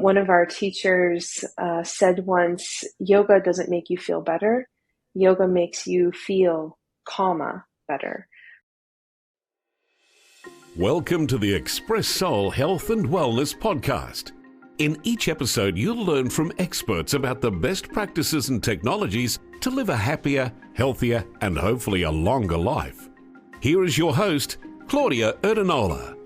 One of our teachers said once, yoga doesn't make you feel better. Yoga makes you feel, better. Welcome to the Express Soul Health and Wellness Podcast. In each episode, you'll learn from experts about the best practices and technologies to live a happier, healthier, and hopefully a longer life. Here is your host, Claudia Erdenola.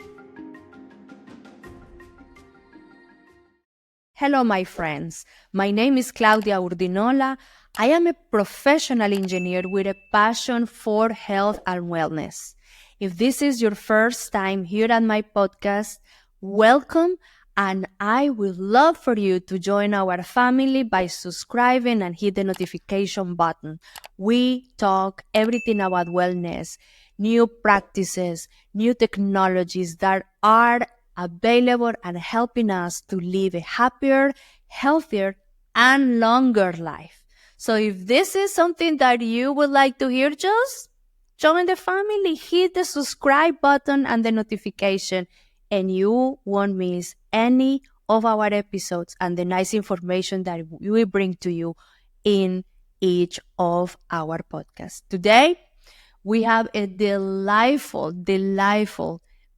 Hello, my friends. My name is Claudia Urdinola. I am a professional engineer with a passion for health and wellness. If this is your first time here at my podcast, welcome, and I would love for you to join our family by subscribing and hit the notification button. We talk everything about wellness, new practices, new technologies that are available and helping us to live a happier, healthier, and longer life. So if this is something that you would like to hear, just join the family, hit the subscribe button and the notification, and you won't miss any of our episodes and the nice information that we bring to you in each of our podcasts. Today, we have a delightful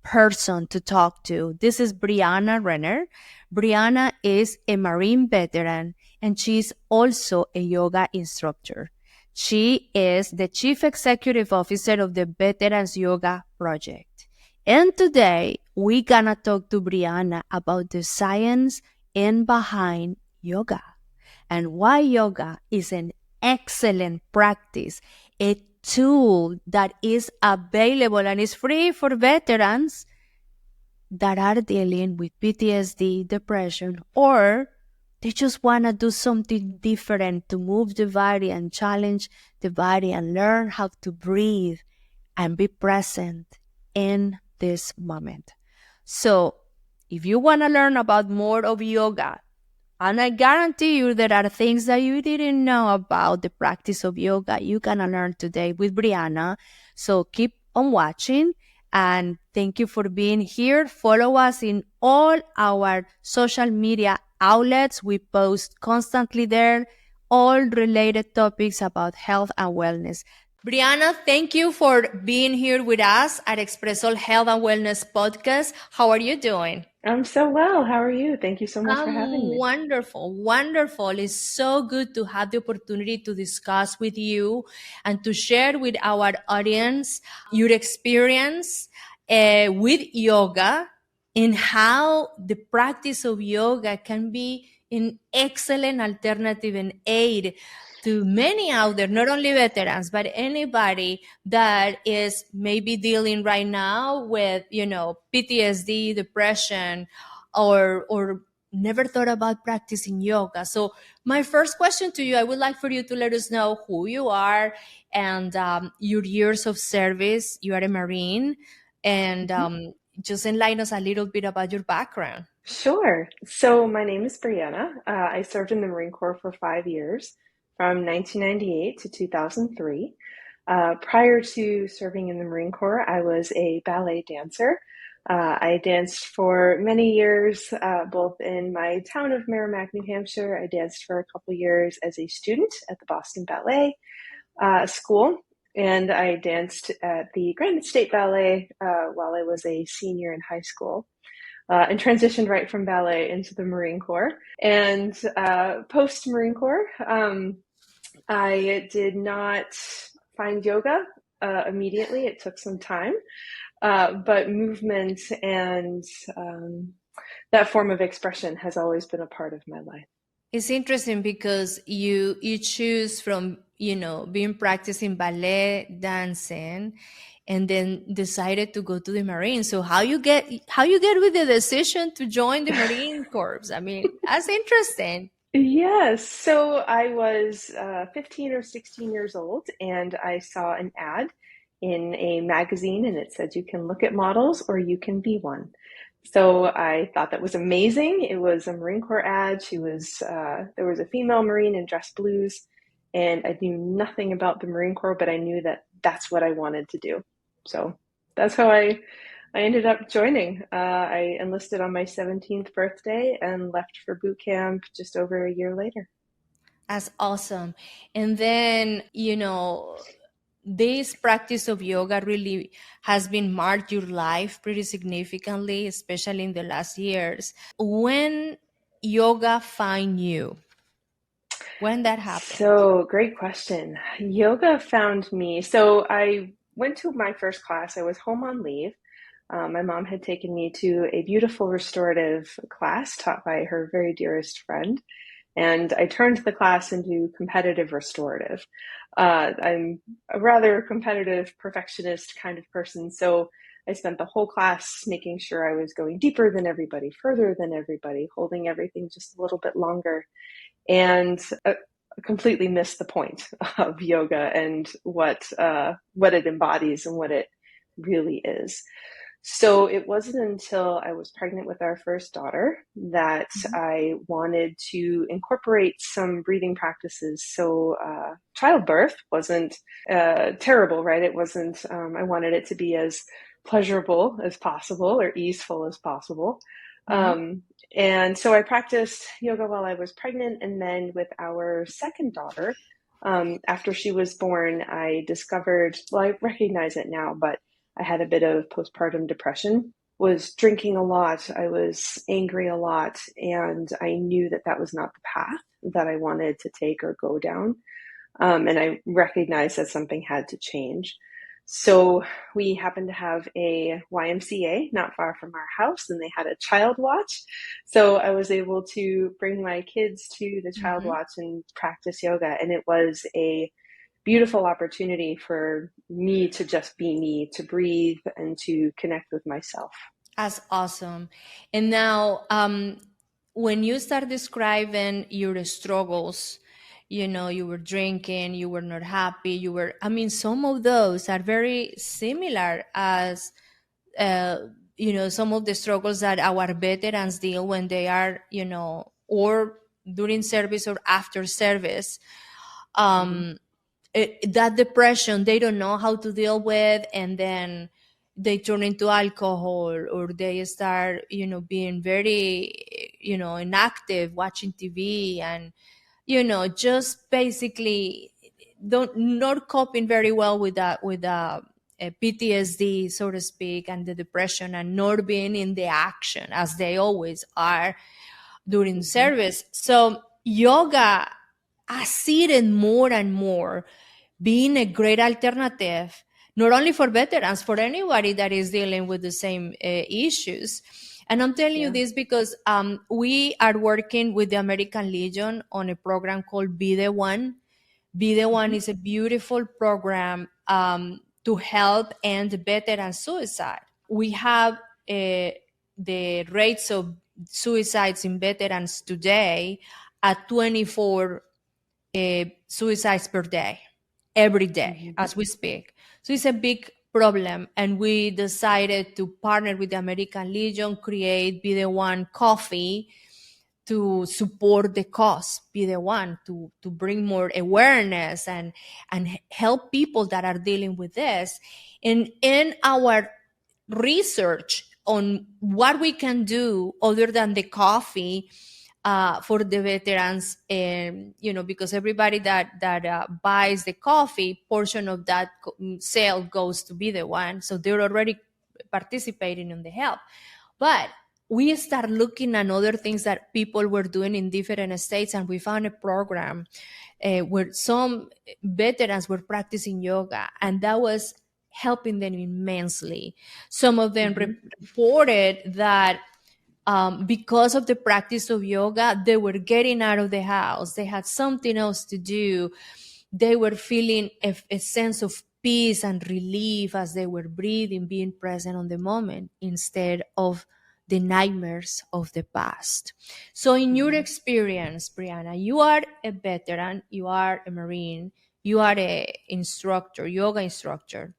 person to talk to. This is Brianna Renner. Brianna is a Marine veteran, and she's also a yoga instructor. She is the Chief Executive Officer of the Veterans Yoga Project. And today, we're gonna talk to Brianna about the science in behind yoga and why yoga is an excellent practice, a tool that is available and is free for veterans that are dealing with PTSD, depression, or they just want to do something different to move the body and challenge the body and learn how to breathe and be present in this moment. So if you want to learn about more of yoga, and I guarantee you there are things that you didn't know about the practice of yoga you're going to learn today with Brianna. So keep on watching, and thank you for being here. Follow us in all our social media outlets. We post constantly there, all related topics about health and wellness. Brianna, thank you for being here with us at Expresso Health and Wellness Podcast. How are you doing? I'm so well. How are you? Thank you so much for having me. Wonderful. It's so good to have the opportunity to discuss with you and to share with our audience your experience with yoga and how the practice of yoga can be an excellent alternative and aid to many out there, not only veterans, but anybody that is maybe dealing right now with, PTSD, depression, or never thought about practicing yoga. So my first question to you, I would like for you to let us know who you are and your years of service. You are a Marine, and just enlighten us a little bit about your background. Sure. So my name is Brianna. I served in the Marine Corps for 5 years, from 1998 to 2003. Prior to serving in the Marine Corps, I was a ballet dancer. I danced for many years, both in my town of Merrimack, New Hampshire. I danced for a couple years as a student at the Boston Ballet School, and I danced at the Granite State Ballet while I was a senior in high school. And transitioned right from ballet into the Marine Corps. And post-Marine Corps, I did not find yoga immediately. It took some time, but movement and that form of expression has always been a part of my life. It's interesting because you choose from, being practicing ballet, dancing, and then decided to go to the Marine. So how you get with the decision to join the Marine Corps? I mean, that's interesting. Yes. So I was 15 or 16 years old, and I saw an ad in a magazine, and it said you can look at models or you can be one. So I thought that was amazing. It was a Marine Corps ad. There was a female Marine in dress blues, and I knew nothing about the Marine Corps, but I knew that that's what I wanted to do. So that's how I I ended up joining. I enlisted on my 17th birthday and left for boot camp just over a year later. That's awesome. And then, this practice of yoga really has been marked your life pretty significantly, especially in the last years. When yoga find you, when that happened? So, great question. Yoga found me. So, I went to my first class. I was home on leave. My mom had taken me to a beautiful restorative class taught by her very dearest friend. And I turned the class into competitive restorative. I'm a rather competitive perfectionist kind of person. So I spent the whole class making sure I was going deeper than everybody, further than everybody, holding everything just a little bit longer. And completely missed the point of yoga and what it embodies and what it really is. So it wasn't until I was pregnant with our first daughter that I wanted to incorporate some breathing practices. So childbirth wasn't terrible, right? It wasn't, I wanted it to be as pleasurable as possible or easeful as possible. And so I practiced yoga while I was pregnant. And then with our second daughter, after she was born, I discovered, well, I recognize it now, but I had a bit of postpartum depression, was drinking a lot. I was angry a lot. And I knew that that was not the path that I wanted to take or go down. And I recognized that something had to change. So we happened to have a YMCA not far from our house, and they had a child watch. So I was able to bring my kids to the child watch and practice yoga. And it was a beautiful opportunity for me to just be me, to breathe and to connect with myself. That's awesome. And now, when you start describing your struggles, you were drinking, you were not happy, some of those are very similar as, some of the struggles that our veterans deal when they are, or during service or after service. That depression they don't know how to deal with, and then they turn into alcohol, or they start being very inactive, watching TV, and just basically not coping very well with that, with PTSD, so to speak, and the depression, and not being in the action as they always are during service. So yoga, I see it more and more being a great alternative, not only for veterans, for anybody that is dealing with the same issues. And I'm telling you this because we are working with the American Legion on a program called Be the One. Be the One is a beautiful program to help end veteran suicide. We have the rates of suicides in veterans today at 24 suicides per day, every day as we speak. So it's a big problem. And we decided to partner with the American Legion, create Be the One Coffee to support the cause, Be the One, to bring more awareness and help people that are dealing with this. And in our research on what we can do other than the coffee, for the veterans, and because everybody that buys the coffee, portion of that sale goes to Be the One, so they're already participating in the help. But we start looking at other things that people were doing in different states, and we found a program where some veterans were practicing yoga, and that was helping them immensely. Some of them reported that because of the practice of yoga, they were getting out of the house. They had something else to do. They were feeling a sense of peace and relief as they were breathing, being present on the moment instead of the nightmares of the past. So in your experience, Brianna, you are a veteran, you are a Marine, you are a instructor, yoga instructor.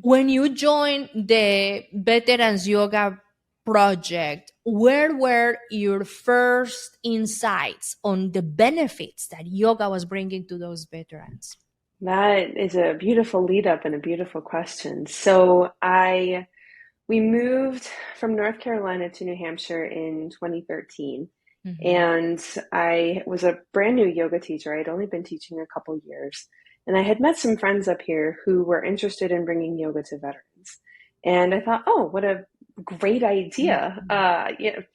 When you joined the Veterans Yoga Project, where were your first insights on the benefits that yoga was bringing to those veterans? That is a beautiful lead up and a beautiful question. So I We moved from North Carolina to New Hampshire in 2013. Mm-hmm. And I was a brand new yoga teacher. I'd only been teaching a couple years. And I had met some friends up here who were interested in bringing yoga to veterans. And I thought, oh, what a great idea.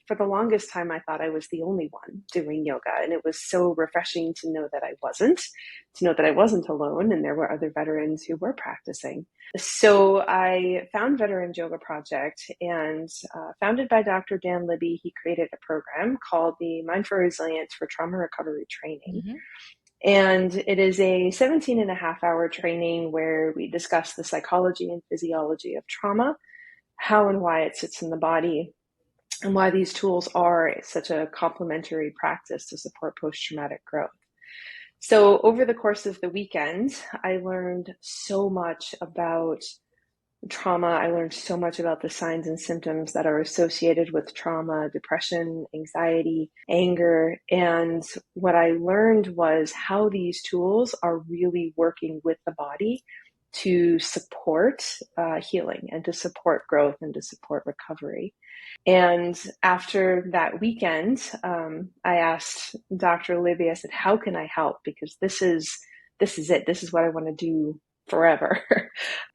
For the longest time, I thought I was the only one doing yoga. And it was so refreshing to know that I wasn't alone, and there were other veterans who were practicing. So I found Veterans Yoga Project, and founded by Dr. Dan Libby, he created a program called the Mind for Resilience for Trauma Recovery Training. Mm-hmm. And it is a 17 and a half hour training where we discuss the psychology and physiology of trauma, how and why it sits in the body, and why these tools are such a complementary practice to support post-traumatic growth. So over the course of the weekend, I learned so much about trauma. I learned so much about the signs and symptoms that are associated with trauma, depression, anxiety, anger. And what I learned was how these tools are really working with the body to support healing and to support growth and to support recovery. And after that weekend, I asked Dr. Libby, I said, how can I help? Because this is it. This is what I want to do forever.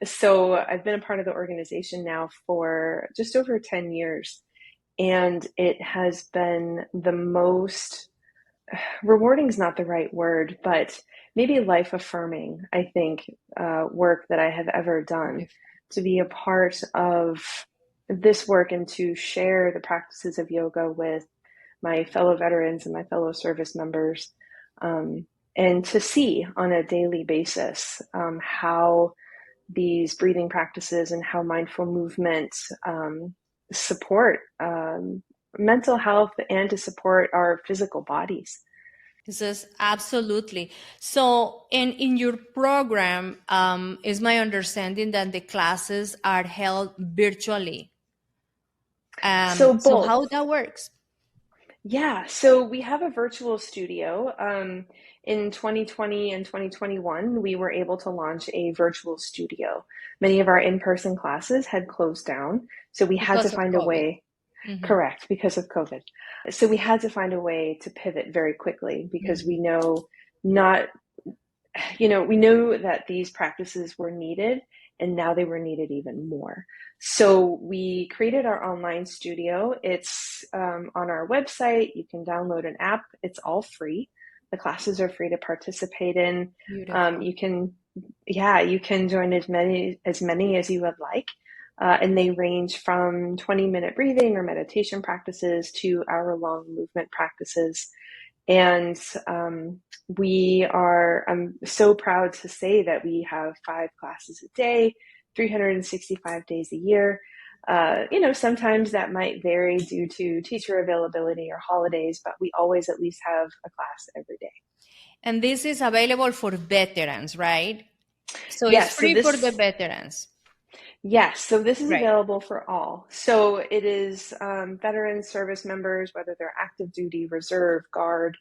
So I've been a part of the organization now for just over 10 years. And it has been the most rewarding is not the right word, but maybe life affirming, I think, work that I have ever done, to be a part of this work and to share the practices of yoga with my fellow veterans and my fellow service members, and to see on a daily basis how these breathing practices and how mindful movement support mental health and to support our physical bodies. This is absolutely. So in your program, is my understanding that the classes are held virtually. So So both. how that works? Yeah, so we have a virtual studio. In 2020 and 2021, we were able to launch a virtual studio. Many of our in-person classes had closed down, so we had to Because of find a COVID. way. Mm-hmm. Correct, because of COVID. So we had to find a way to pivot very quickly because we know that these practices were needed, and now they were needed even more. So we created our online studio. It's on our website. You can download an app. It's all free. The classes are free to participate in. You can join as many as you would like. And they range from 20-minute breathing or meditation practices to hour-long movement practices. And I'm so proud to say that we have 5 classes a day, 365 days a year. Sometimes that might vary due to teacher availability or holidays, but we always at least have a class every day. And this is available for veterans, right? So Yes, it's free for the veterans. Yes, so this is Right. available for all. So it is veteran service members, whether they're active duty, reserve, guard,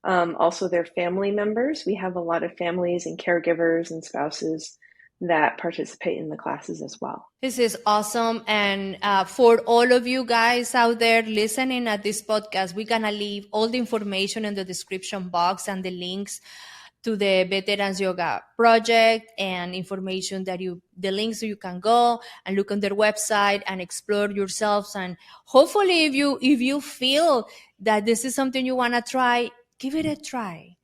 also their family members. We have a lot of families and caregivers and spouses that participate in the classes as well. This is awesome. And for all of you guys out there listening at this podcast, we're going to leave all the information in the description box and the links to the Veterans Yoga Project and information the links so you can go and look on their website and explore yourselves. And hopefully if you feel that this is something you want to try, give it a try.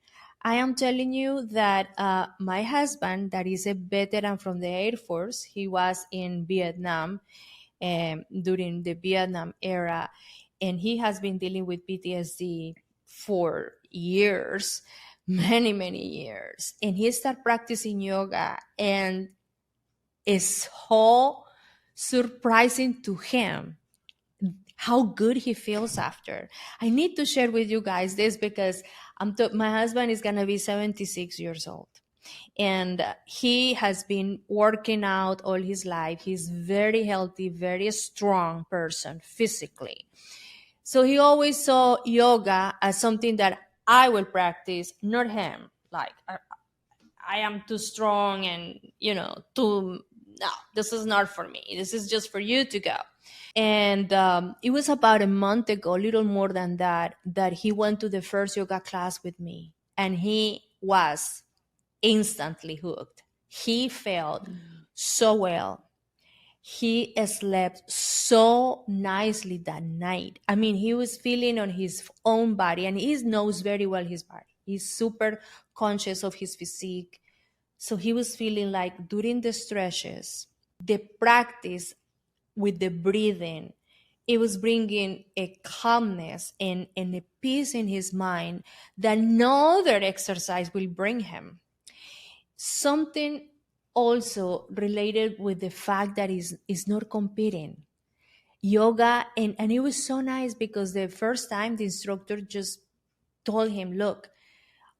I am telling you that my husband, that is a veteran from the Air Force, he was in Vietnam during the Vietnam era, and he has been dealing with PTSD for years, many, many years. And he started practicing yoga, and it's so surprising to him how good he feels after. I need to share with you guys this because my husband is going to be 76 years old. And he has been working out all his life. He's very healthy, very strong person physically. So he always saw yoga as something that I will practice, not him. Like, I am too strong and, too no, this is not for me. This is just for you to go. And it was about a month ago, a little more than that, that he went to the first yoga class with me. And he was instantly hooked. He felt so well. He slept so nicely that night. I mean, he was feeling on his own body, and he knows very well his body. He's super conscious of his physique. So he was feeling like during the stretches, the practice with the breathing, it was bringing a calmness and a peace in his mind that no other exercise will bring him. Something also related with the fact that is not competing. Yoga, and it was so nice because the first time the instructor just told him, look,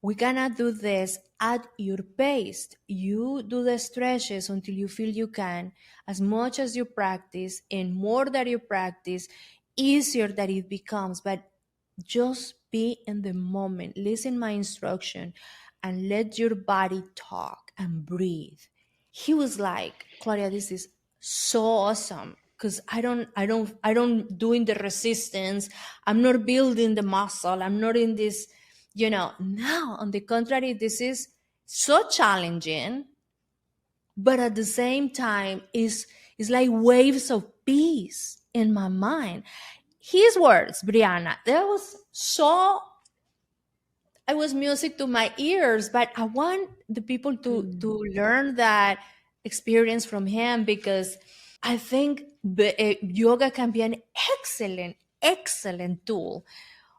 we cannot do this at your pace. You do the stretches until you feel you can. As much as you practice and more that you practice, easier that it becomes. But just be in the moment. Listen my instruction and let your body talk and breathe. He was like, Claudia, this is so awesome because I don't doing the resistance. I'm not building the muscle. I'm not in this, no, on the contrary, this is so challenging, but at the same time is like waves of peace in my mind. His words, Brianna, I was music to my ears, but I want the people to learn that experience from him, because I think yoga can be an excellent tool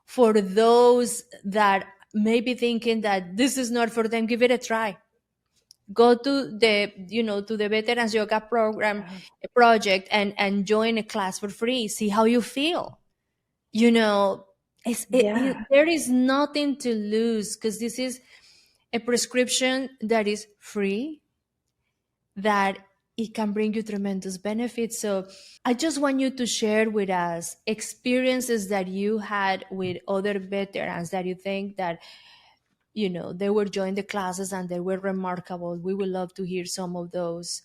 for those that may be thinking that this is not for them. Give it a try. Go to the Veterans Yoga Program project and join a class for free. See how you feel. Yeah. There is nothing to lose, because this is a prescription that is free, that it can bring you tremendous benefits. So I just want you to share with us experiences that you had with other veterans that you think that, they were joining the classes and they were remarkable. We would love to hear some of those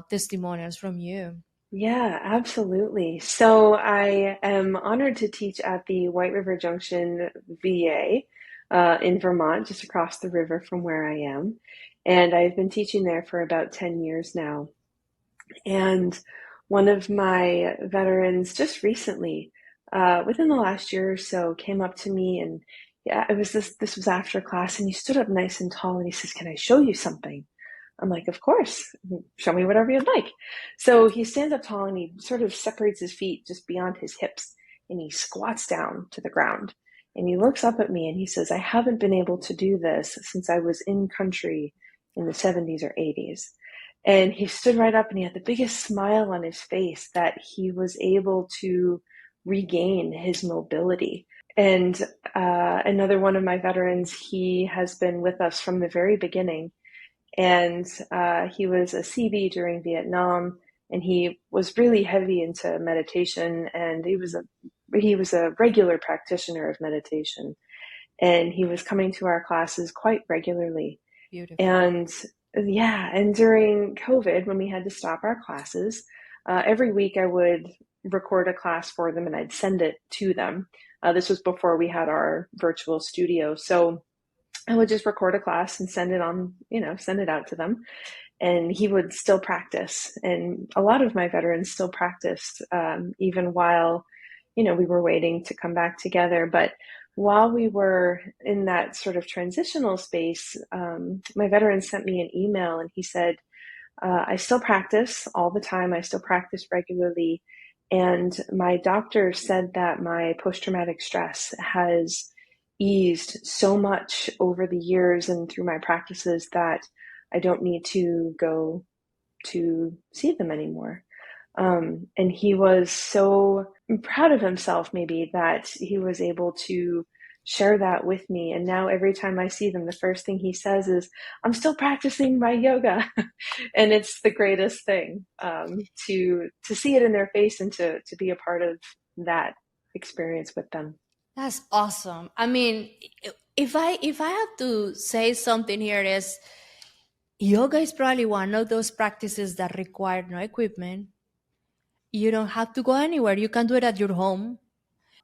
testimonials from you. Yeah, absolutely. So I am honored to teach at the White River Junction VA in Vermont, just across the river from where I am. And I've been teaching there for about 10 years now. And one of my veterans just recently, within the last year or so, came up to me, and yeah, this was after class, and he stood up nice and tall and he says, "Can I show you something?" I'm like, "Of course, show me whatever you'd like." So he stands up tall and he sort of separates his feet just beyond his hips and he squats down to the ground. And he looks up at me and he says, "I haven't been able to do this since I was in country in the 70s or 80s." And he stood right up and he had the biggest smile on his face that he was able to regain his mobility. And another one of my veterans, he has been with us from the very beginning. And he was a CB during Vietnam, and he was really heavy into meditation, and he was a regular practitioner of meditation, and he was coming to our classes quite regularly. Beautiful. And yeah, and during COVID, when we had to stop our classes, every week I would record a class for them and I'd send it to them. This was before we had our virtual studio. So I would just record a class and send it out to them. And he would still practice. And a lot of my veterans still practiced, even while, we were waiting to come back together. But while we were in that sort of transitional space, my veteran sent me an email and he said, "I still practice all the time. I still practice regularly. And my doctor said that my post-traumatic stress has eased so much over the years and through my practices that I don't need to go to see them anymore." And he was so proud of himself, maybe, that he was able to share that with me. And now every time I see them, the first thing he says is, "I'm still practicing my yoga." And it's the greatest thing, to see it in their face and to be a part of that experience with them. That's awesome. I mean, if I have to say something here, is yoga is probably one of those practices that require no equipment. You don't have to go anywhere. You can do it at your home.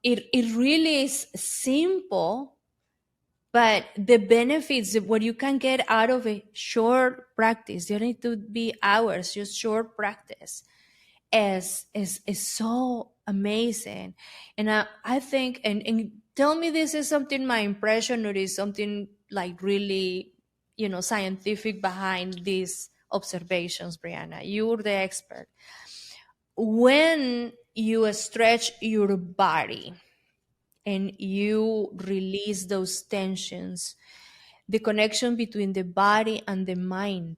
It really is simple, but the benefits, what you can get out of a short practice, you don't need to be hours, just short practice, is so amazing. And I think, and tell me, this is something my impression, or is something like really, scientific behind these observations, Brianna. You're the expert. When you stretch your body and you release those tensions, the connection between the body and the mind,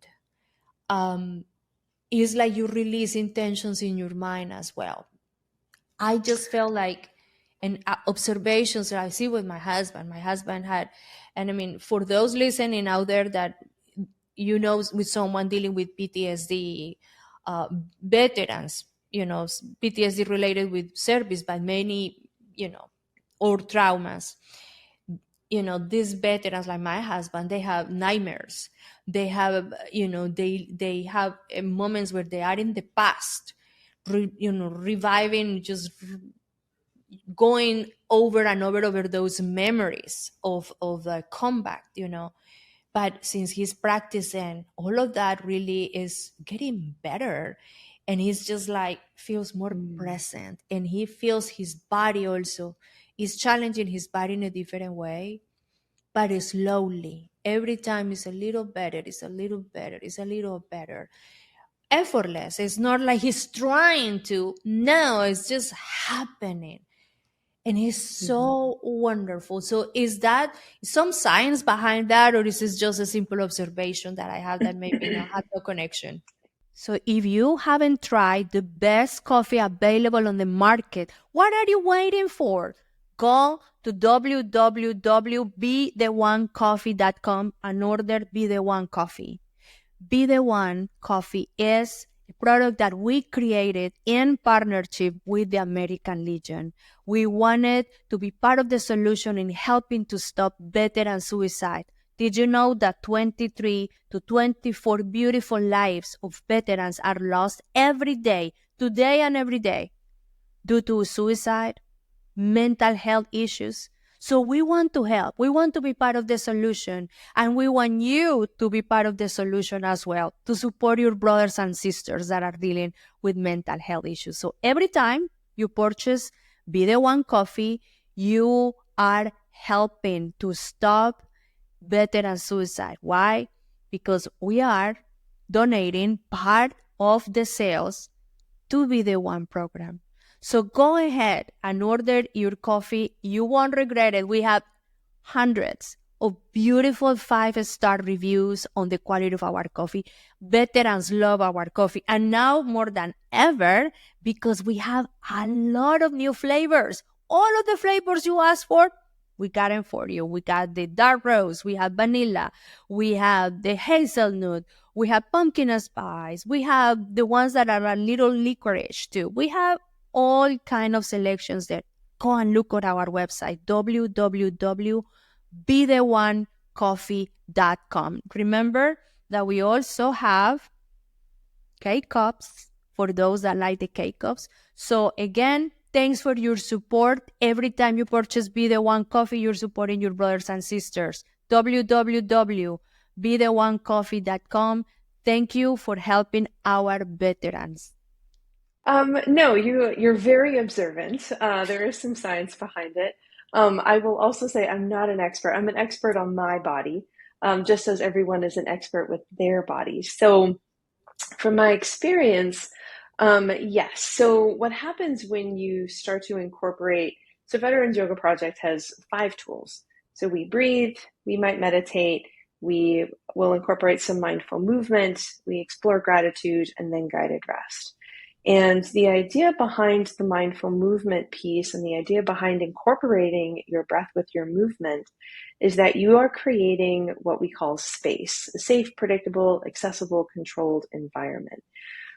is like you releasing tensions in your mind as well. I just felt like, and observations that I see with my husband had, and I mean, for those listening out there that, with someone dealing with PTSD, veterans, PTSD related with service, but many, or traumas, these veterans like my husband, they have nightmares. They have, they have moments where they are in the past, reviving, just going over and over those memories of the combat, But since he's practicing, all of that really is getting better. And he's just like, feels more present. And he feels his body also is challenging his body in a different way, but slowly. Every time it's a little better, it's a little better, it's a little better. Effortless. It's not like he's trying to. No, it's just happening. And it's so wonderful. So is that some science behind that, or is this just a simple observation that I have that maybe not have no connection? So if you haven't tried the best coffee available on the market, what are you waiting for? Go to www.betheonecoffee.com and order Be The One Coffee. Be The One Coffee is a product that we created in partnership with the American Legion. We wanted to be part of the solution in helping to stop veteran suicide. Did you know that 23 to 24 beautiful lives of veterans are lost every day, today and every day, due to suicide, mental health issues? So we want to help. We want to be part of the solution. And we want you to be part of the solution as well, to support your brothers and sisters that are dealing with mental health issues. So every time you purchase Be The One Coffee, you are helping to stop veteran suicide. Why? Because we are donating part of the sales to Be The One program. So go ahead and order your coffee. You won't regret it. We have hundreds of beautiful 5-star reviews on the quality of our coffee. Veterans love our coffee. And now more than ever, because we have a lot of new flavors. All of the flavors you asked for, we got them for you. We got the dark roast, we have vanilla, we have the hazelnut, we have pumpkin spice, we have the ones that are a little licorice too. We have all kind of selections there. Go and look at our website, www.betheonecoffee.com. Remember that we also have K-Cups for those that like the K-Cups. So again, thanks for your support. Every time you purchase Be The One Coffee, you're supporting your brothers and sisters. www.betheonecoffee.com. Thank you for helping our veterans. No, you're very observant. There is some science behind it. I will also say I'm not an expert. I'm an expert on my body, just as everyone is an expert with their body. So from my experience, yes. So what happens when you start to incorporate, so Veterans Yoga Project has 5 tools. So we breathe, we might meditate, we will incorporate some mindful movement, we explore gratitude, and then guided rest. And the idea behind the mindful movement piece and the idea behind incorporating your breath with your movement is that you are creating what we call space, a safe, predictable, accessible, controlled environment,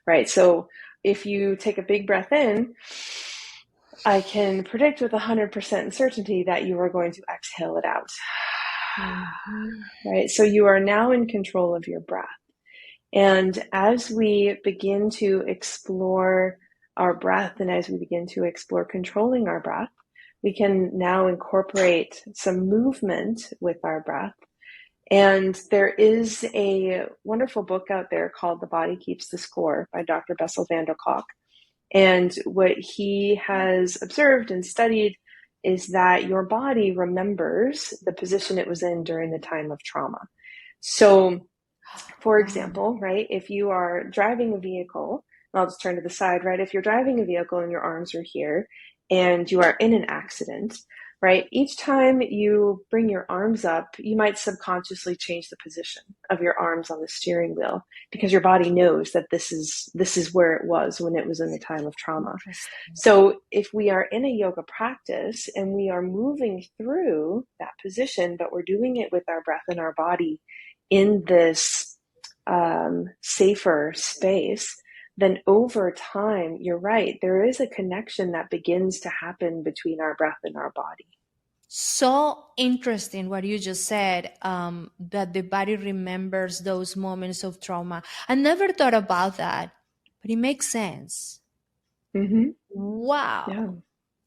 right? So if you take a big breath in, I can predict with 100% certainty that you are going to exhale it out, right? So you are now in control of your breath. And as we begin to explore our breath and as we begin to explore controlling our breath, we can now incorporate some movement with our breath. And there is a wonderful book out there called The Body Keeps the Score by Dr. Bessel van der Kolk. And what he has observed and studied is that your body remembers the position it was in during the time of trauma. So, for example, right, if you are driving a vehicle, I'll just turn to the side, right? If you're driving a vehicle and your arms are here and you are in an accident, right, each time you bring your arms up, you might subconsciously change the position of your arms on the steering wheel because your body knows that this is where it was when it was in the time of trauma. So if we are in a yoga practice and we are moving through that position, but we're doing it with our breath and our body in this safer space, then over time, you're right, there is a connection that begins to happen between our breath and our body. So interesting what you just said, that the body remembers those moments of trauma. I never thought about that, but it makes sense. Mm-hmm. Wow. Yeah.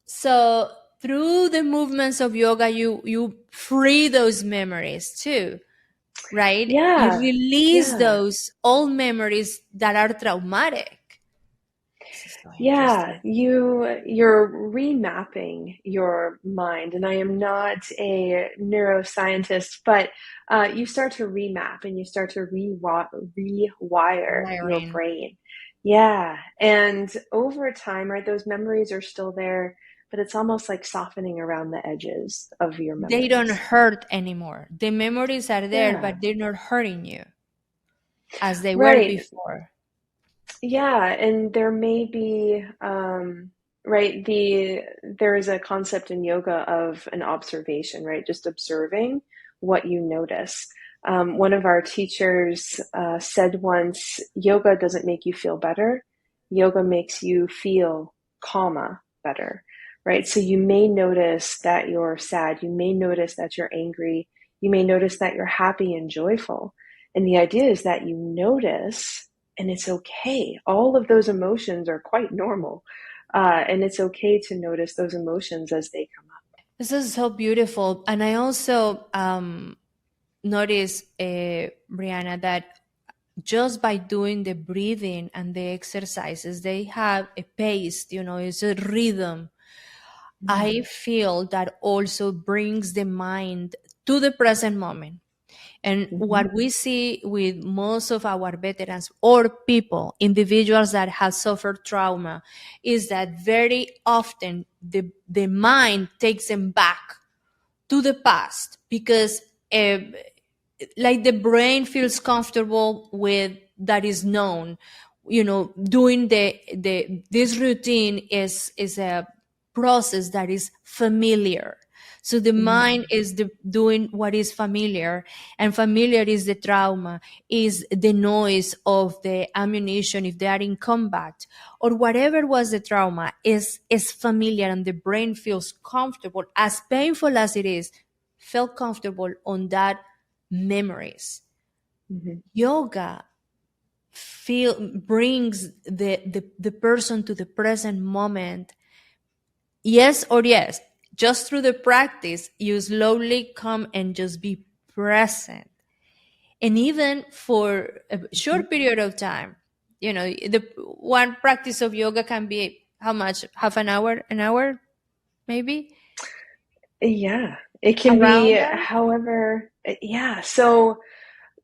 So through the movements of yoga, you free those memories too, right? Yeah. You release those old memories that are traumatic. So you're remapping your mind, and I am not a neuroscientist, but you start to remap and you start to rewire your brain. Yeah, and over time, right, those memories are still there, but it's almost like softening around the edges of your memories. They don't hurt anymore. The memories are there, but they're not hurting you as they were before. Yeah, and there may be, right, there is a concept in yoga of an observation, right? Just observing what you notice. One of our teachers said once, yoga doesn't make you feel better. Yoga makes you feel calmer better, right? So you may notice that you're sad. You may notice that you're angry. You may notice that you're happy and joyful. And the idea is that you notice, and it's okay. All of those emotions are quite normal. And it's okay to notice those emotions as they come up. This is so beautiful. And I also notice, Brianna, that just by doing the breathing and the exercises, they have a pace, it's a rhythm. I feel that also brings the mind to the present moment. And what we see with most of our veterans or people, individuals that have suffered trauma, is that very often the mind takes them back to the past because like the brain feels comfortable with that is known. Doing this routine is a process that is familiar. So the mind is doing what is familiar, and familiar is the trauma, is the noise of the ammunition if they are in combat, or whatever was the trauma is familiar, and the brain feels comfortable, as painful as it is, felt comfortable on that memories. Yoga brings the person to the present moment. Yes, just through the practice, you slowly come and just be present. And even for a short period of time, the one practice of yoga can be how much? Half an hour, maybe? Yeah, it can be however, yeah. So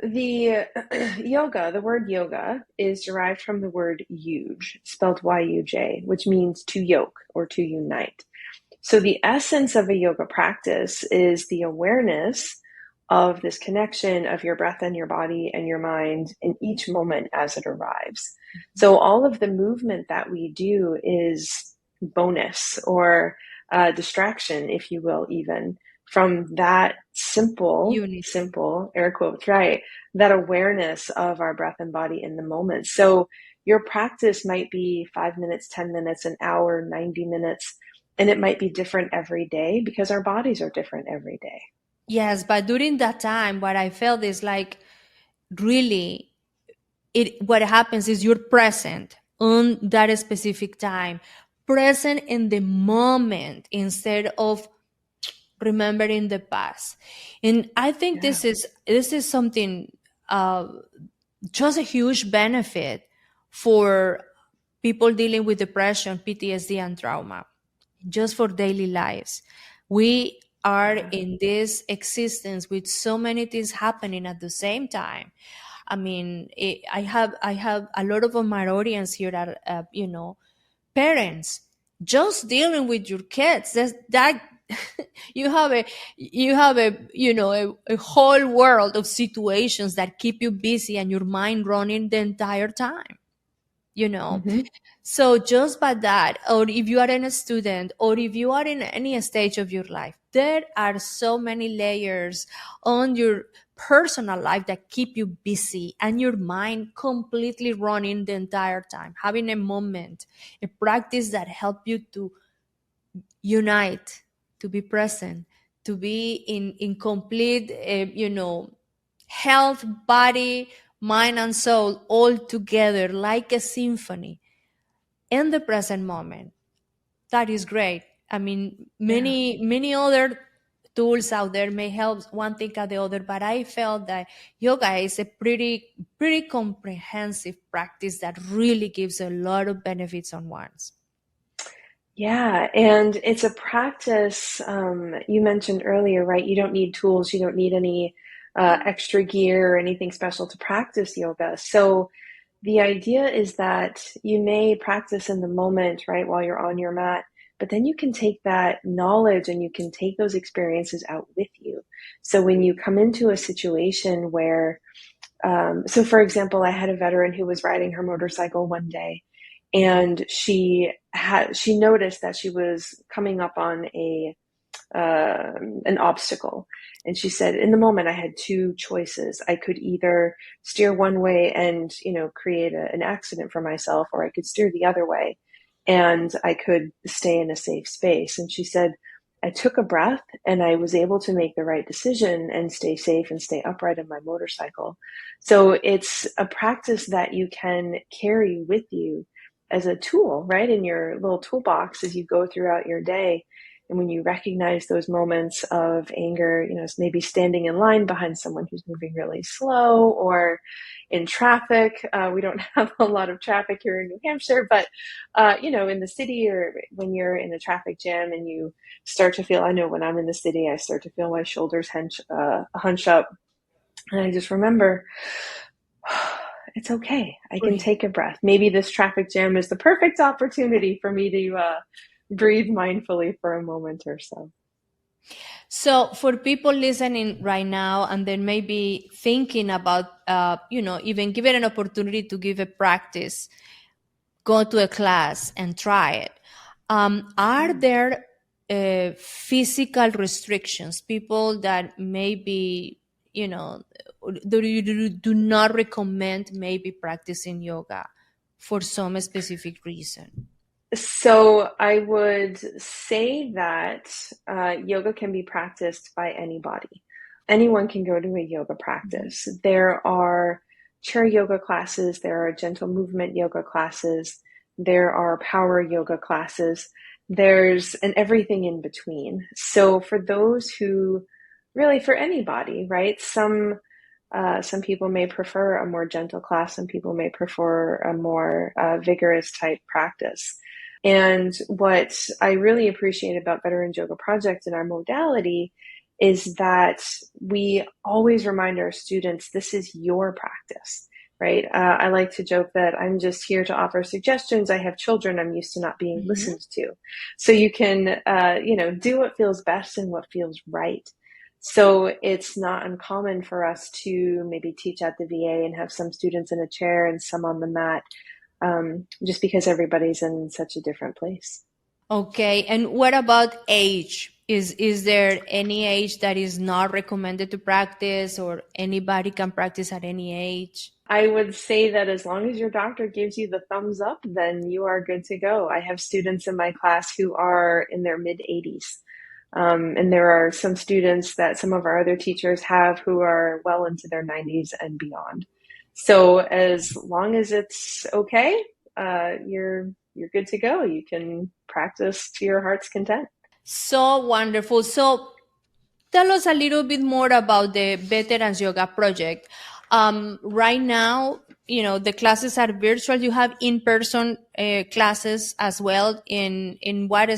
the the word yoga is derived from the word yuj, spelled Y-U-J, which means to yoke or to unite. So the essence of a yoga practice is the awareness of this connection of your breath and your body and your mind in each moment as it arrives. So all of the movement that we do is bonus or distraction, if you will, even from that simple air quotes, right? That awareness of our breath and body in the moment. So your practice might be 5 minutes, 10 minutes, an hour, 90 minutes, and it might be different every day because our bodies are different every day. Yes, but during that time, what I felt is like really what happens is you're present on that specific time, present in the moment instead of remembering the past. And I think Yeah. this is something, uh, just a huge benefit for people dealing with depression, PTSD, and trauma, just for daily lives. We are Yeah. in this existence with so many things happening at the same time. I mean, I have a lot of my audience here that parents just dealing with your kids. That you have a whole world of situations that keep you busy and your mind running the entire time. You know, Hmm. so just by that, or if you are in a student, or if you are in any stage of your life, there are so many layers on your personal life that keep you busy and your mind completely running the entire time. Having a moment, a practice that help you to unite, to be present, to be in complete, health, body, mind, and soul all together like a symphony in the present moment. That is great. I mean, Yeah. many other tools out there may help one thing or the other, but I felt that yoga is a pretty comprehensive practice that really gives a lot of benefits on ones. Yeah, and it's a practice, you mentioned earlier, right? You don't need tools, you don't need any extra gear or anything special to practice yoga. So the idea is that you may practice in the moment, right, while you're on your mat, but then you can take that knowledge and you can take those experiences out with you. So when you come into a situation where so for example, I had a veteran who was riding her motorcycle one day and she noticed that she was coming up on an obstacle. And she said, in the moment, I had two choices. I could either steer one way and, create an accident for myself, or I could steer the other way and I could stay in a safe space. And she said, I took a breath and I was able to make the right decision and stay safe and stay upright in my motorcycle. So it's a practice that you can carry with you as a tool, right, in your little toolbox as you go throughout your day. And when you recognize those moments of anger, maybe standing in line behind someone who's moving really slow, or in traffic. We don't have a lot of traffic here in New Hampshire, but, in the city, or when you're in a traffic jam and you start to feel, I know when I'm in the city, I start to feel my shoulders hunch up. And I just remember, it's okay. I can Breathe. take a breath. Maybe this traffic jam is the perfect opportunity for me to breathe mindfully for a moment or so. So for people listening right now and then maybe thinking about, even giving an opportunity to give a practice, go to a class and try it. Are Yeah. there physical restrictions? People that maybe, do not recommend maybe practicing yoga for some specific reason? So I would say that yoga can be practiced by anybody. Anyone can go to a yoga practice. There are chair yoga classes, there are gentle movement yoga classes, there are power yoga classes, there's an everything in between. So for those who really, for anybody, right? Some people may prefer a more gentle class, some people may prefer a more vigorous type practice. And what I really appreciate about Veterans Yoga Project and our modality is that we always remind our students, this is your practice, right? I like to joke that I'm just here to offer suggestions. I have children. I'm used to not being Mhm. listened to. So you can, do what feels best and what feels right. So it's not uncommon for us to maybe teach at the VA and have some students in a chair and some on the mat, just because everybody's in such a different place. Okay, and what about age? Is there any age that is not recommended to practice, or anybody can practice at any age? I would say that as long as your doctor gives you the thumbs up, then you are good to go. I have students in my class who are in their mid 80s. And there are some students that some of our other teachers have who are well into their 90s and beyond. So as long as it's okay, you're good to go. You can practice to your heart's content. So wonderful. So tell us a little bit more about the Veterans Yoga Project. Right now, the classes are virtual. You have in-person classes as well. In what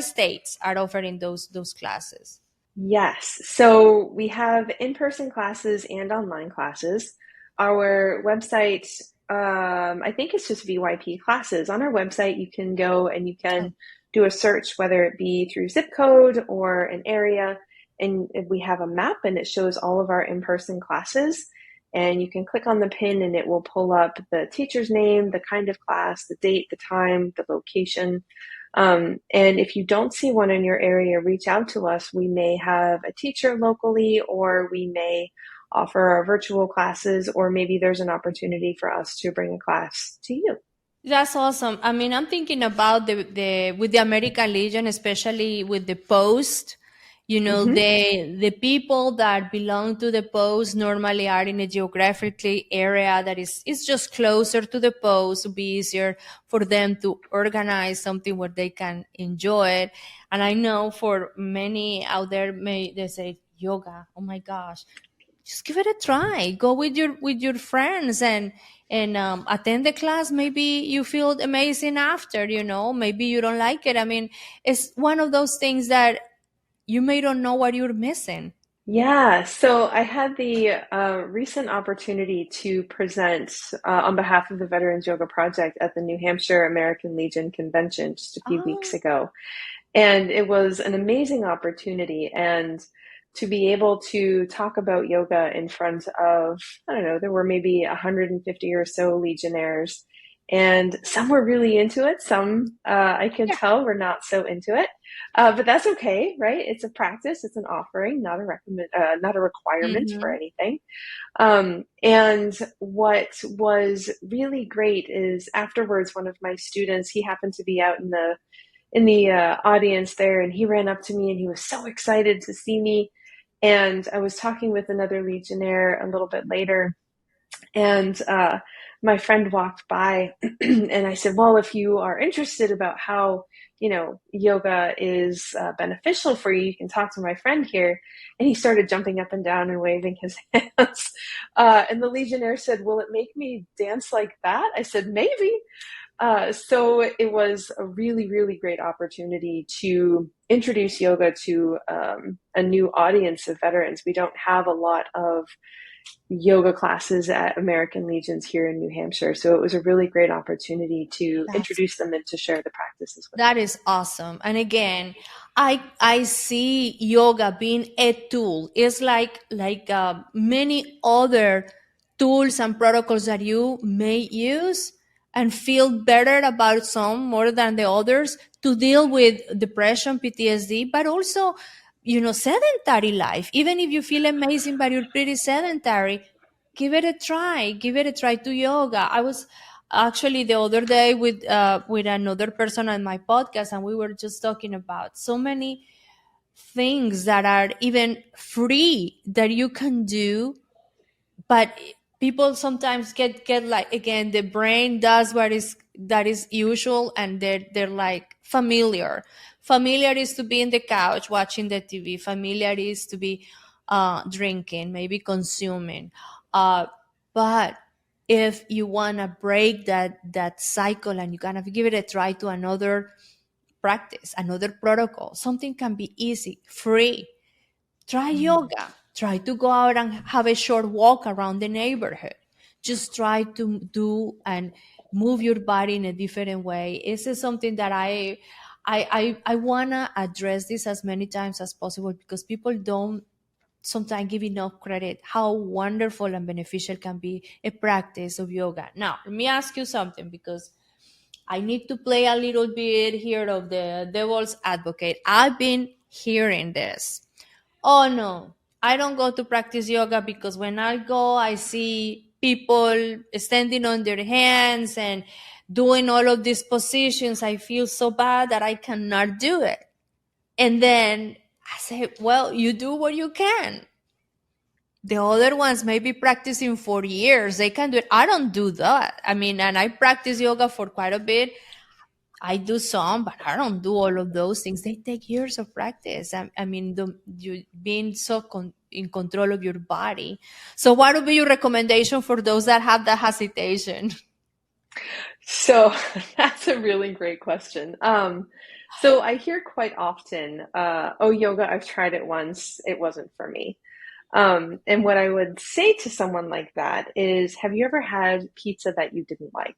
states are offering those classes? Yes. So we have in-person classes and online classes. Our website, I think it's just VYP classes. On our website, you can go and you can do a search, whether it be through zip code or an area. And we have a map and it shows all of our in-person classes. And you can click on the pin and it will pull up the teacher's name, the kind of class, the date, the time, the location. And if you don't see one in your area, reach out to us. We may have a teacher locally, or we may offer our virtual classes, or maybe there's an opportunity for us to bring a class to you. That's awesome. I mean, I'm thinking about the with the American Legion, especially with the post. Mm-hmm. The people that belong to the post normally are in a geographically area that is just closer to the post, to be easier for them to organize something where they can enjoy it. And I know for many out there, they say yoga. Oh my gosh, just give it a try. Go with your friends and attend the class. Maybe you feel amazing after. Maybe you don't like it. I mean, it's one of those things that you may don't know what you're missing. Yeah, so I had the recent opportunity to present on behalf of the Veterans Yoga Project at the New Hampshire American Legion Convention just a few weeks Oh, ago. And it was an amazing opportunity. And to be able to talk about yoga in front of, I don't know, there were maybe 150 or so Legionnaires. And some were really into it. Some I could yeah. tell were not so into it. But that's okay, right? It's a practice, it's an offering, not a requirement for Mm-hmm. anything. And what was really great is afterwards, one of my students, he happened to be out in the audience there, and he ran up to me and he was so excited to see me. And I was talking with another Legionnaire a little bit later, and my friend walked by, and I said, "Well, if you are interested about how yoga is beneficial for you, you can talk to my friend here." And he started jumping up and down and waving his hands. And the Legionnaire said, "Will it make me dance like that?" I said, "Maybe." So it was a really, really great opportunity to introduce yoga to a new audience of veterans. We don't have a lot of yoga classes at American Legions here in New Hampshire, so it was a really great opportunity to That's introduce them and to share the practices with them. That is awesome. And again, I see yoga being a tool. It's like many other tools and protocols that you may use and feel better about some more than the others to deal with depression, PTSD, but also sedentary life. Even if you feel amazing but you're pretty sedentary, give it a try. Give it a try to yoga. I was actually the other day with another person on my podcast, and we were just talking about so many things that are even free that you can do, but people sometimes get like, again, the brain does what is that is usual, and they're like familiar is to be in the couch watching the TV, familiar is to be drinking, maybe consuming, uh, but if you want to break that cycle and you kind of give it a try to another practice, another protocol, something can be easy, free. Try yoga. Try to go out and have a short walk around the neighborhood. Just try to do and move your body in a different way. This is something that I wanna address this as many times as possible, because people don't sometimes give enough credit how wonderful and beneficial can be a practice of yoga. Now, let me ask you something, because I need to play a little bit here of the devil's advocate. I've been hearing this. Oh no, I don't go to practice yoga because when I go, I see people standing on their hands and doing all of these positions. I feel so bad that I cannot do it. And then I say, well, you do what you can. The other ones may be practicing for years. They can do it. I don't do that. I mean, and I practice yoga for quite a bit. I do some, but I don't do all of those things. They take years of practice. I mean, you being so in control of your body. So, what would be your recommendation for those that have that hesitation? So that's a really great question. So I hear quite often, oh, yoga, I've tried it once, it wasn't for me. And what I would say to someone like that is, have you ever had pizza that you didn't like?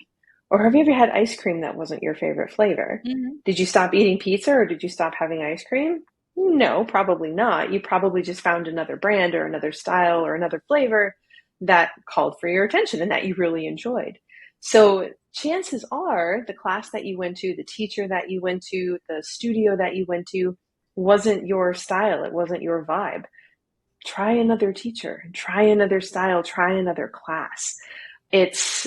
Or have you ever had ice cream that wasn't your favorite flavor? Mhm. Did you stop eating pizza or did you stop having ice cream? No, probably not. You probably just found another brand or another style or another flavor that called for your attention and that you really enjoyed. So chances are the class that you went to, the teacher that you went to, the studio that you went to wasn't your style. It wasn't your vibe. Try another teacher, try another style, try another class. It's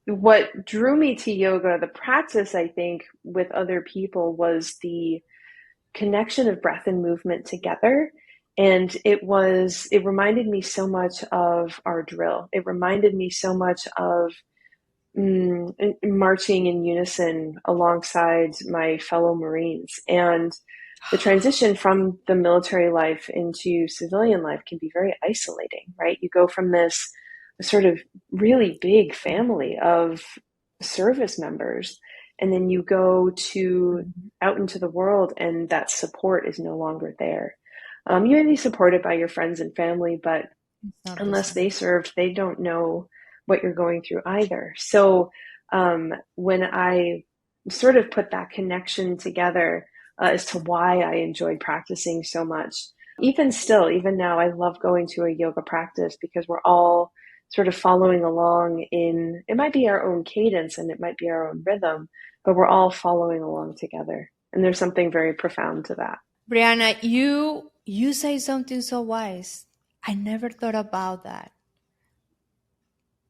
what drew me to yoga, the practice, I think, with other people was the connection of breath and movement together. And it reminded me so much of our drill. It reminded me so much of marching in unison alongside my fellow Marines. And the transition from the military life into civilian life can be very isolating, right? You go from this sort of really big family of service members, and then you go to out into the world, and that support is no longer there. You may be supported by your friends and family, but It's not the unless same. they served, they don't know what you're going through either. So when I sort of put that connection together as to why I enjoyed practicing so much, even still, even now, I love going to a yoga practice because we're all sort of following along in, it might be our own cadence and it might be our own rhythm, but we're all following along together. And there's something very profound to that. Brianna, you say something so wise. I never thought about that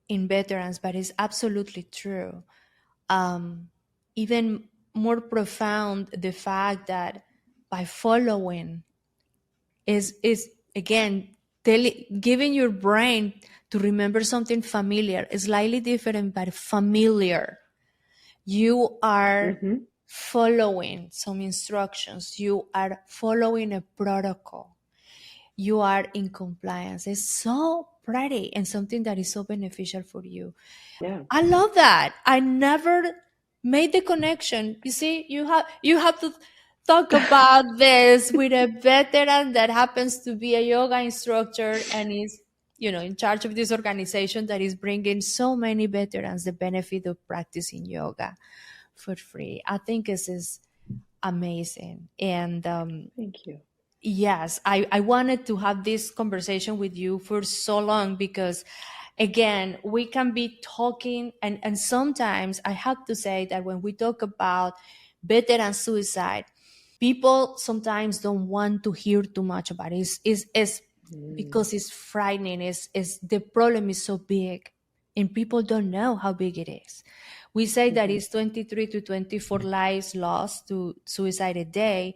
in veterans, but it's absolutely true. Um, Even more profound, the fact that by following is again giving your brain to remember something familiar, slightly different but familiar. You are Mm-hmm. following some instructions. You are following a protocol. You are in compliance. It's so pretty and something that is so beneficial for you. Yeah. I love that. I never made the connection. You see, you have to talk about this with a veteran that happens to be a yoga instructor and is, in charge of this organization that is bringing so many veterans the benefit of practicing yoga for free. I think this is amazing. And Thank you. yes, I wanted to have this conversation with you for so long because, again, we can be talking, and sometimes I have to say that when we talk about veteran suicide, people sometimes don't want to hear too much about it. It's Mm. because it's frightening. It's the problem is so big, and people don't know how big it is. We say that Mm-hmm. it's 23 to 24 lives lost to suicide a day,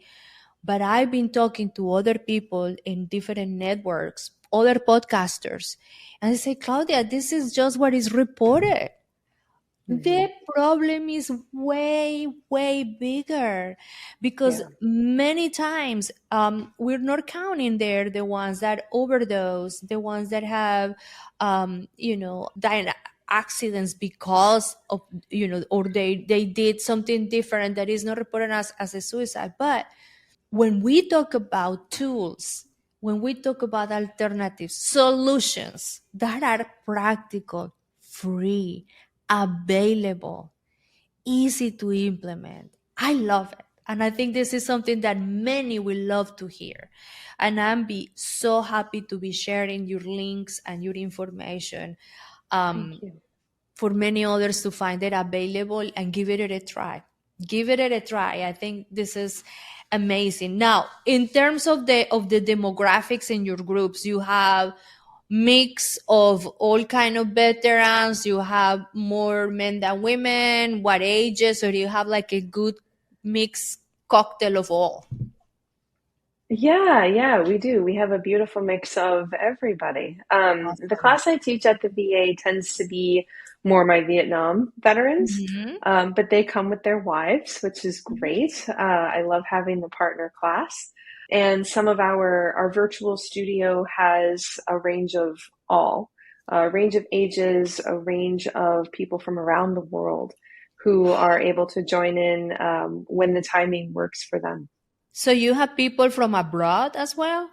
but I've been talking to other people in different networks, other podcasters, and they say, Claudia, this is just what is reported. Mm-hmm. The problem is way, way bigger because Yeah. many times we're not counting there the ones that overdose, the ones that have, died in accidents because of, or they did something different that is not reported as a suicide. But when we talk about tools, when we talk about alternatives, solutions that are practical, free, available, easy to implement, I love it. And I think this is something that many will love to hear. And I'm be so happy to be sharing your links and your information Thank um, you. for many others to find it available and give it a try. Give it a try. I think this is amazing. Now, in terms of the demographics in your groups, you have mix of all kind of veterans. You have more men than women. What ages? Or do you have like a good mixed cocktail of all? Yeah, we do. We have a beautiful mix of everybody. The Awesome. class I teach at the VA tends to be more my Vietnam veterans, Hmm. but they come with their wives, which is great. I love having the partner class. And some of our virtual studio has a range of all, a range of ages, a range of people from around the world who are able to join in when the timing works for them. So you have people from abroad as well?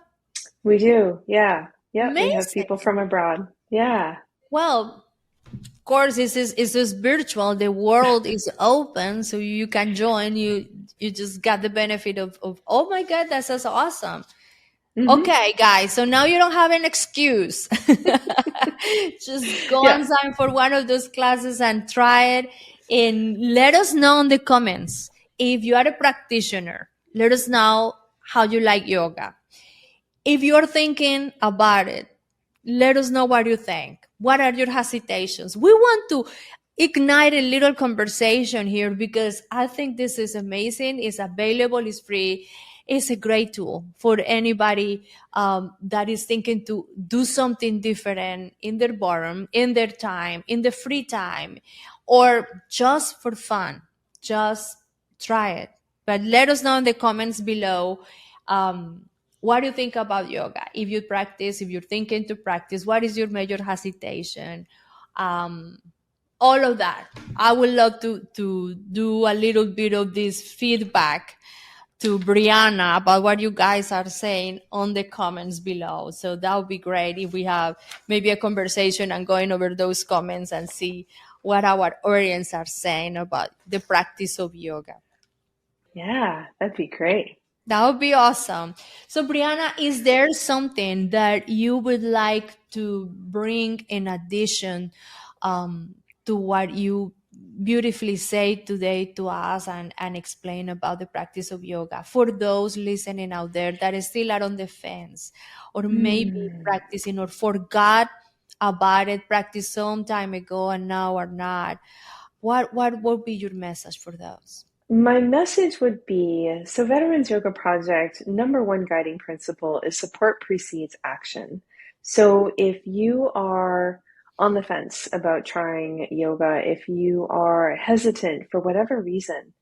We do, yeah. Yep, we have Amazing. people from abroad. Yeah. Well, of course, this is virtual. The world is open, so you can join. You just got the benefit of oh my god, that's awesome. Hmm. Okay, guys, so now you don't have an excuse. Just go Yeah. and sign for one of those classes and try it. And let us know in the comments if you are a practitioner. Let us know how you like yoga. If you're thinking about it, let us know what you think. What are your hesitations? We want to ignite a little conversation here because I think this is amazing. It's available, it's free. It's a great tool for anybody that is thinking to do something different in their boredom, in their time, in the free time, or just for fun. Just try it. But let us know in the comments below. Um, what do you think about yoga? If you practice, if you're thinking to practice, what is your major hesitation? Um, all of that. I would love to do a little bit of this feedback to Brianna about what you guys are saying on the comments below. So that would be great if we have maybe a conversation and going over those comments and see what our audience are saying about the practice of yoga. Yeah, that'd be great. That would be awesome. So, Brianna, is there something that you would like to bring in addition to what you beautifully say today to us and explain about the practice of yoga for those listening out there that still are on the fence or maybe Hmm. practicing or forgot about it, practiced some time ago and now are not? What would be your message for those? My message would be so, Veterans Yoga Project, number one guiding principle is support precedes action. So, if you are on the fence about trying yoga, if you are hesitant for whatever reason,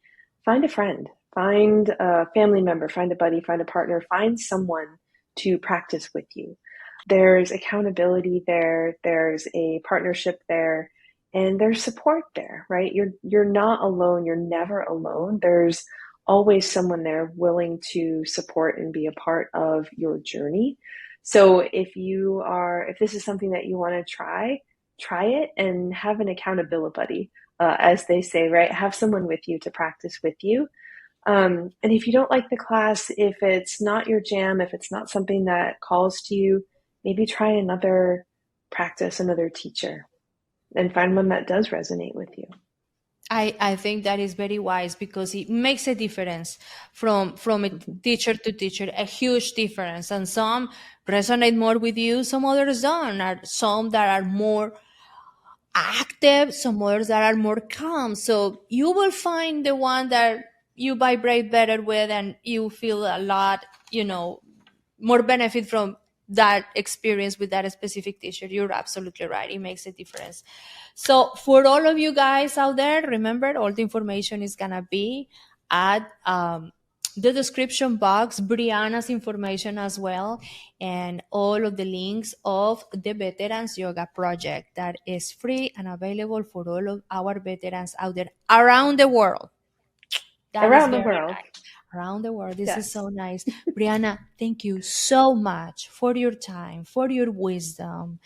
find a friend, find a family member, find a buddy, find a partner, find someone to practice with you. There's accountability there, there's a partnership there, and there's support there, right? You're not alone, you're never alone. There's always someone there willing to support and be a part of your journey. So if this is something that you want to try it and have an accountability buddy, as they say, right? Have someone with you to practice with you. And if you don't like the class, if it's not your jam, if it's not something that calls to you, maybe try another practice, another teacher, and find one that does resonate with you. I think that is very wise because it makes a difference from a teacher to teacher, a huge difference. And some resonate more with you, some others don't. Some that are more active, some others that are more calm. So you will find the one that you vibrate better with and you feel a lot, more benefit from that experience with that specific teacher. You're absolutely right. It makes a difference. So for all of you guys out there, remember all the information is gonna be at the description box, Brianna's information as well, and all of the links of the Veterans Yoga Project that is free and available for all of our veterans out there around the world. That is Around the very world. nice. Around the world. This is Yes. so nice. Brianna, thank you so much for your time, for your wisdom,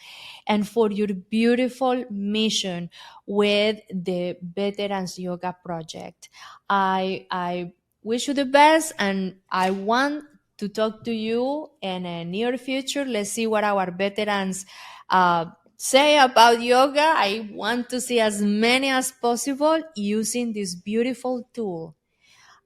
and for your beautiful mission with the Veterans Yoga Project. I wish you the best, and I want to talk to you in a near future. Let's see what our veterans say about yoga. I want to see as many as possible using this beautiful tool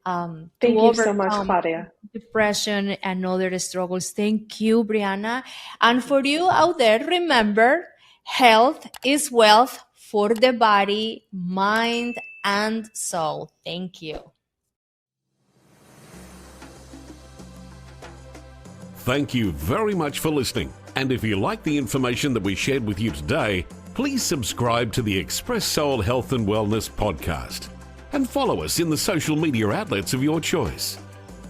to Thank you so much, overcome Claudia. depression and other struggles. Thank you, Brianna. And for you out there, remember, health is wealth for the body, mind, and soul. Thank you. Thank you very much for listening. And if you like the information that we shared with you today, please subscribe to the Express Soul Health and Wellness podcast and follow us in the social media outlets of your choice.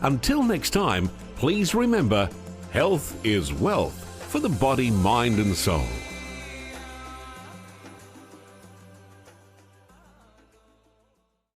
Until next time, please remember, health is wealth for the body, mind, and soul.